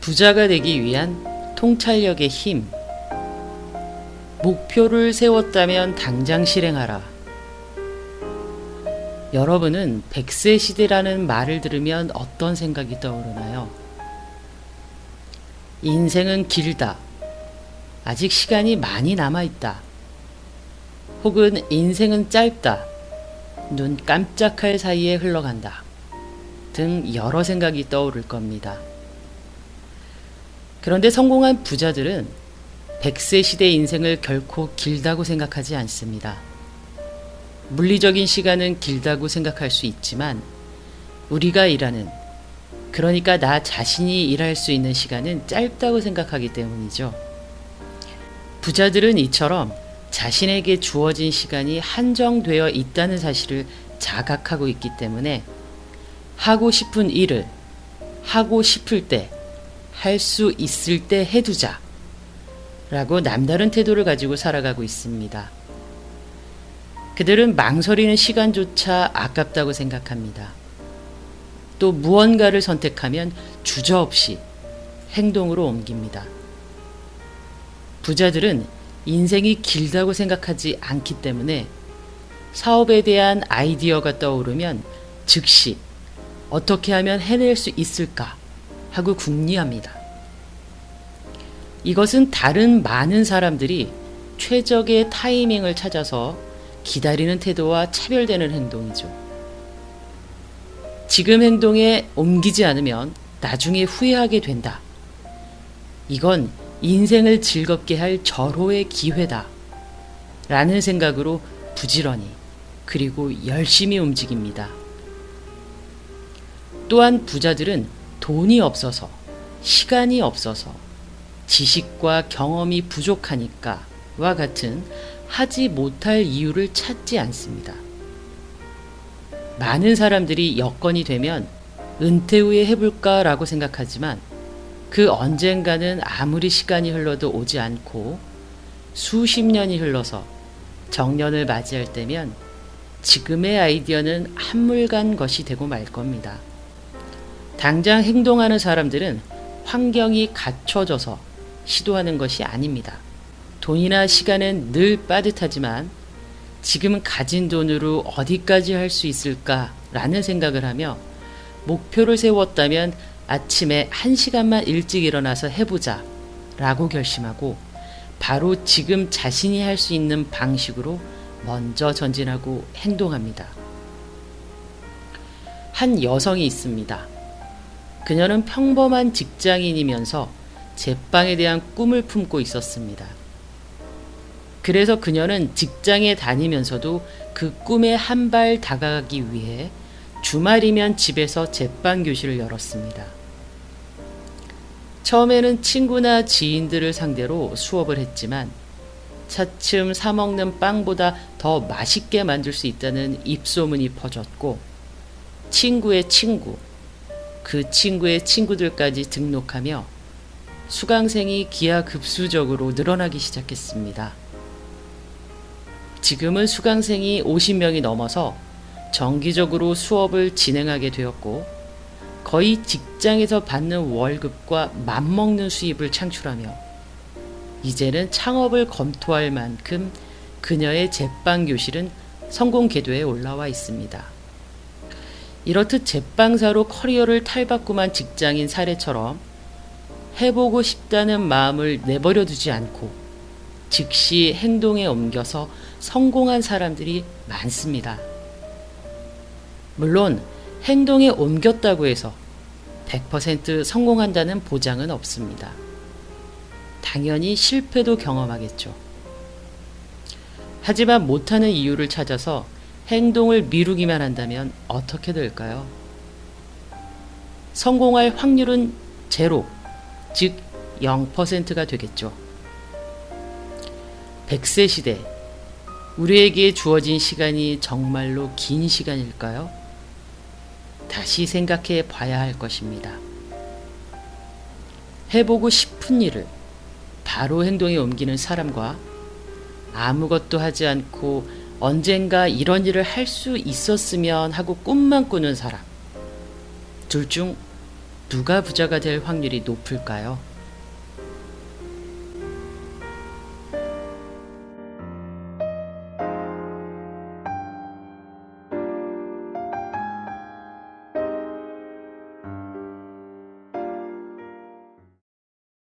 부자가 되기 위한 통찰력의 힘. 목표를 세웠다면 당장 실행하라. 여러분은 100세 시대라는 말을 들으면 어떤 생각이 떠오르나요? 인생은 길다. 아직 시간이 많이 남아있다. 혹은 인생은 짧다. 눈 깜짝할 사이에 흘러간다. 등 여러 생각이 떠오를 겁니다. 그런데 성공한 부자들은 100세 시대 인생을 결코 길다고 생각하지 않습니다. 물리적인 시간은 길다고 생각할 수 있지만 우리가 일하는, 그러니까 나 자신이 일할 수 있는 시간은 짧다고 생각하기 때문이죠. 부자들은 이처럼 자신에게 주어진 시간이 한정되어 있다는 사실을 자각하고 있기 때문에 하고 싶은 일을 하고 싶을 때, 할 수 있을 때 해두자 라고 남다른 태도를 가지고 살아가고 있습니다. 그들은 망설이는 시간조차 아깝다고 생각합니다. 또 무언가를 선택하면 주저없이 행동으로 옮깁니다. 부자들은 인생이 길다고 생각하지 않기 때문에 사업에 대한 아이디어가 떠오르면 즉시 어떻게 하면 해낼 수 있을까 하고 궁리합니다. 이것은 다른 많은 사람들이 최적의 타이밍을 찾아서 기다리는 태도와 차별되는 행동이죠. 지금 행동에 옮기지 않으면 나중에 후회하게 된다. 이건 인생을 즐겁게 할 절호의 기회다. 라는 생각으로 부지런히 그리고 열심히 움직입니다. 또한 부자들은 돈이 없어서, 시간이 없어서, 지식과 경험이 부족하니까 와 같은 하지 못할 이유를 찾지 않습니다. 많은 사람들이 여건이 되면 은퇴 후에 해볼까 라고 생각하지만 그 언젠가는 아무리 시간이 흘러도 오지 않고 수십 년이 흘러서 정년을 맞이할 때면 지금의 아이디어는 한물간 것이 되고 말 겁니다. 당장 행동하는 사람들은 환경이 갖춰져서 시도하는 것이 아닙니다. 돈이나 시간은 늘 빠듯하지만 지금 가진 돈으로 어디까지 할 수 있을까 라는 생각을 하며 목표를 세웠다면 아침에 1시간만 일찍 일어나서 해보자 라고 결심하고 바로 지금 자신이 할 수 있는 방식으로 먼저 전진하고 행동합니다. 한 여성이 있습니다. 그녀는 평범한 직장인이면서 제빵에 대한 꿈을 품고 있었습니다. 그래서 그녀는 직장에 다니면서도 그 꿈에 한 발 다가가기 위해 주말이면 집에서 제빵 교실을 열었습니다. 처음에는 친구나 지인들을 상대로 수업을 했지만 차츰 사먹는 빵보다 더 맛있게 만들 수 있다는 입소문이 퍼졌고 친구의 친구, 그 친구의 친구들까지 등록하며 수강생이 기하급수적으로 늘어나기 시작했습니다. 지금은 수강생이 50명이 넘어서 정기적으로 수업을 진행하게 되었고 거의 직장에서 받는 월급과 맞먹는 수입을 창출하며 이제는 창업을 검토할 만큼 그녀의 제빵 교실은 성공 궤도에 올라와 있습니다. 이렇듯 제빵사로 커리어를 탈바꿈한 직장인 사례처럼 해보고 싶다는 마음을 내버려 두지 않고 즉시 행동에 옮겨서 성공한 사람들이 많습니다. 물론 행동에 옮겼다고 해서 100% 성공한다는 보장은 없습니다. 당연히 실패도 경험하겠죠. 하지만 못하는 이유를 찾아서 행동을 미루기만 한다면 어떻게 될까요? 성공할 확률은 제로, 즉 0%가 되겠죠. 100세 시대, 우리에게 주어진 시간이 정말로 긴 시간일까요? 다시 생각해 봐야 할 것입니다. 해보고 싶은 일을 바로 행동에 옮기는 사람과 아무것도 하지 않고 언젠가 이런 일을 할 수 있었으면 하고 꿈만 꾸는 사람. 둘 중 누가 부자가 될 확률이 높을까요?